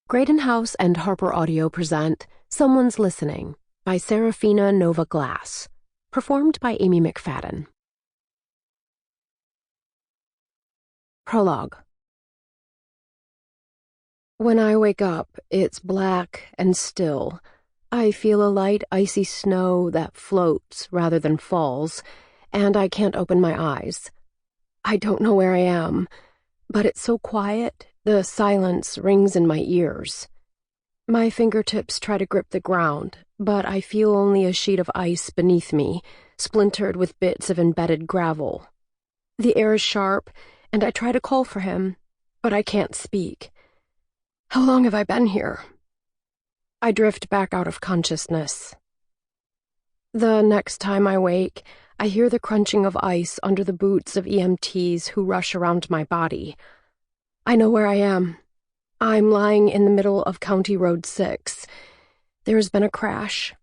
Graydon House and Harper Audio present Someone's Listening by Seraphina Nova Glass, performed by Amy Mcfadden. Prologue. When I wake up, it's black and still. I feel a light, icy snow that floats rather than falls, and I can't open my eyes. I don't know where I am, but it's so quiet, the silence rings in my ears. My fingertips try to grip the ground, but I feel only a sheet of ice beneath me, splintered with bits of embedded gravel. The air is sharp, and I try to call for him, but I can't speak. How long have I been here? I drift back out of consciousness. The next time I wake, I hear the crunching of ice under the boots of EMTs who rush around my body. I know where I am. I'm lying in the middle of County Road 6. There's been a crash.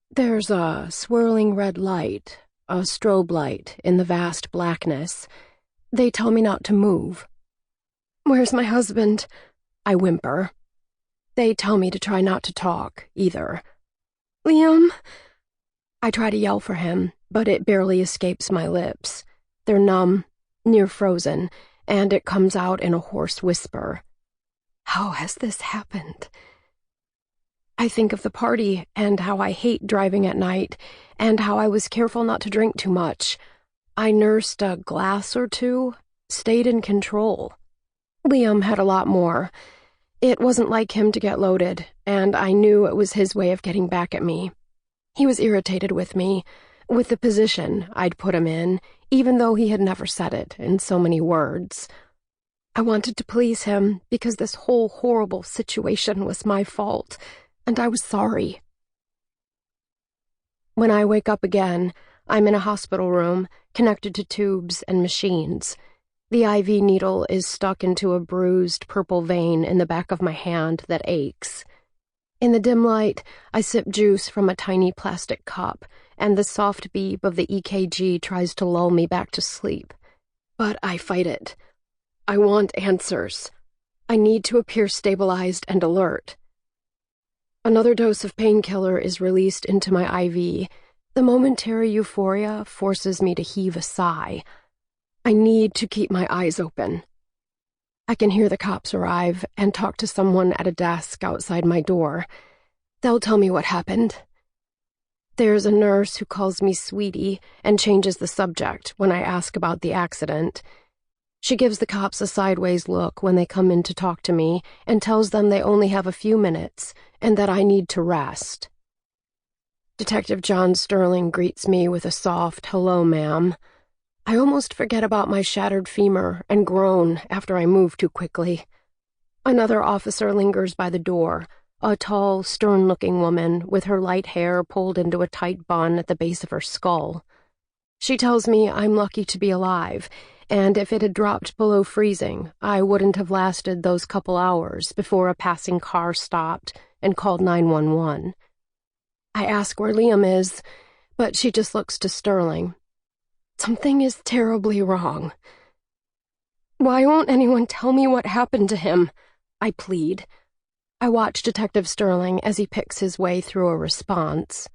There's a swirling red light, a strobe light in the vast blackness. They tell me not to move. Where's my husband? I whimper. They tell me to try not to talk, either. Liam? I try to yell for him, but it barely escapes my lips. They're numb, near frozen, and it comes out in a hoarse whisper. How has this happened? I think of the party and how I hate driving at night and how I was careful not to drink too much. I nursed a glass or two, stayed in control. Liam had a lot more. It wasn't like him to get loaded, and I knew it was his way of getting back at me. He was irritated with me, with the position I'd put him in, even though he had never said it in so many words. I wanted to please him because this whole horrible situation was my fault, and I was sorry. When I wake up again, I'm in a hospital room, connected to tubes and machines. The IV needle is stuck into a bruised purple vein in the back of my hand that aches. In the dim light, I sip juice from a tiny plastic cup, and the soft beep of the EKG tries to lull me back to sleep. But I fight it. I want answers. I need to appear stabilized and alert. Another dose of painkiller is released into my IV. The momentary euphoria forces me to heave a sigh. I need to keep my eyes open. I can hear the cops arrive and talk to someone at a desk outside my door. They'll tell me what happened. There's a nurse who calls me sweetie and changes the subject when I ask about the accident. She gives the cops a sideways look when they come in to talk to me and tells them they only have a few minutes and that I need to rest. Detective John Sterling greets me with a soft, "Hello, ma'am." I almost forget about my shattered femur and groan after I move too quickly. Another officer lingers by the door, a tall, stern-looking woman with her light hair pulled into a tight bun at the base of her skull. She tells me I'm lucky to be alive, and if it had dropped below freezing, I wouldn't have lasted those couple hours before a passing car stopped and called 911. I ask where Liam is, but she just looks to Sterling. Something is terribly wrong. Why won't anyone tell me what happened to him? I plead. I watch Detective Sterling as he picks his way through a response.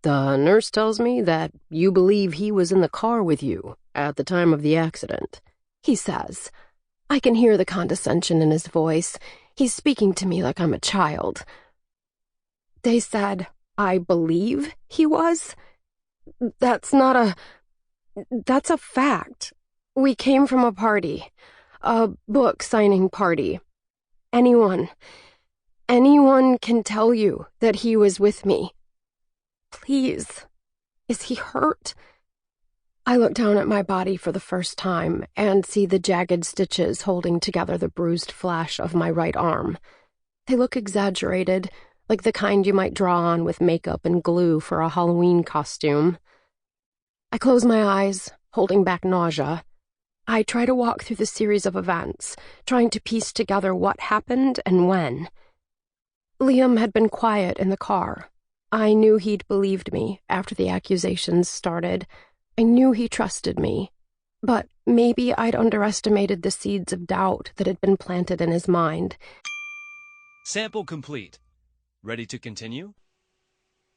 The nurse tells me that you believe he was in the car with you at the time of the accident, he says. I can hear the condescension in his voice. He's speaking to me like I'm a child. They said, I believe he was? That's a fact. We came from a party, a book signing party. Anyone can tell you that he was with me. Please, is he hurt? I look down at my body for the first time and see the jagged stitches holding together the bruised flesh of my right arm. They look exaggerated, like the kind you might draw on with makeup and glue for a Halloween costume. I close my eyes, holding back nausea. I try to walk through the series of events, trying to piece together what happened and when. Liam had been quiet in the car. I knew he'd believed me after the accusations started. I knew he trusted me. But maybe I'd underestimated the seeds of doubt that had been planted in his mind. Sample complete. Ready to continue?